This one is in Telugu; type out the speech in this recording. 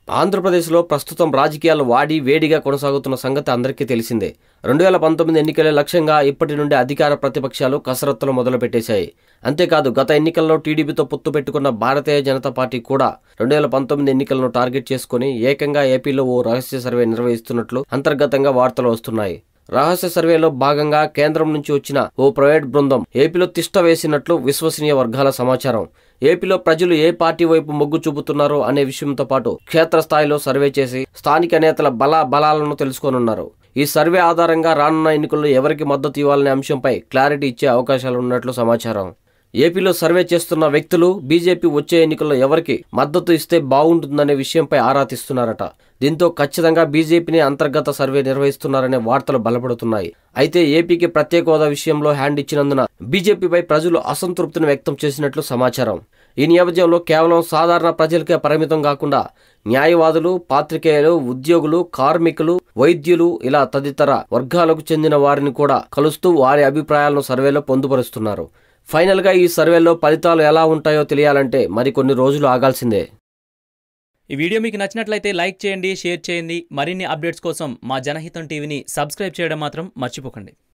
ఆంధ్రప్రదేశ్లో ప్రస్తుతం రాజకీయాలు వాడి వేడిగా కొనసాగుతున్న సంగతి అందరికీ తెలిసిందే. 2019 ఎన్నికలే లక్ష్యంగా ఇప్పటి నుండి అధికార ప్రతిపక్షాలు కసరత్తులు మొదలుపెట్టేశాయి. అంతేకాదు గత ఎన్నికల్లో టీడీపీతో పొత్తు పెట్టుకున్న భారతీయ జనతా పార్టీ కూడా 2019 ఎన్నికలను టార్గెట్ చేసుకుని ఏకంగా ఏపీలో ఓ రహస్య సర్వే నిర్వహిస్తున్నట్లు అంతర్గతంగా వార్తలు వస్తున్నాయి. రహస్య సర్వేలో భాగంగా కేంద్రం నుంచి వచ్చిన ఓ ప్రైవేట్ బృందం ఏపీలో తిష్ట వేసినట్లు విశ్వసనీయ వర్గాల సమాచారం. ఏపీలో ప్రజలు ఏ పార్టీ వైపు మొగ్గు చూపుతున్నారో అనే విషయంతో పాటు క్షేత్రస్థాయిలో సర్వే చేసి స్థానిక నేతల బలాలను తెలుసుకోనున్నారు. ఈ సర్వే ఆధారంగా రానున్న ఎన్నికల్లో ఎవరికి మద్దతు ఇవ్వాలనే అంశంపై క్లారిటీ ఇచ్చే అవకాశాలు ఉన్నట్లు సమాచారం. ఏపీలో సర్వే చేస్తున్న వ్యక్తులు బీజేపీ వచ్చే ఎన్నికల్లో ఎవరికి మద్దతు ఇస్తే బాగుంటుందనే విషయంపై ఆరా తీస్తున్నారట. దీంతో ఖచ్చితంగా బీజేపీని అంతర్గత సర్వే నిర్వహిస్తున్నారనే వార్తలు బలపడుతున్నాయి. అయితే ఏపీకి ప్రత్యేక హోదా విషయంలో హ్యాండ్ ఇచ్చినందున బీజేపీపై ప్రజలు అసంతృప్తిని వ్యక్తం చేసినట్లు సమాచారం. ఈ నేపథ్యంలో కేవలం సాధారణ ప్రజలకే పరిమితం కాకుండా న్యాయవాదులు, పాత్రికేయులు, ఉద్యోగులు, కార్మికులు, వైద్యులు ఇలా తదితర వర్గాలకు చెందిన వారిని కూడా కలుస్తూ వారి అభిప్రాయాలను సర్వేలో పొందుపరుస్తున్నారు. ఫైనల్గా ఈ సర్వేలో ఫలితాలు ఎలా ఉంటాయో తెలియాలంటే మరికొన్ని రోజులు ఆగాల్సిందే. ఈ వీడియో మీకు నచ్చినట్లయితే లైక్ చేయండి, షేర్ చేయండి. మరిన్ని అప్డేట్స్ కోసం మా జనహితం టీవీని సబ్స్క్రైబ్ చేయడం మాత్రం మర్చిపోకండి.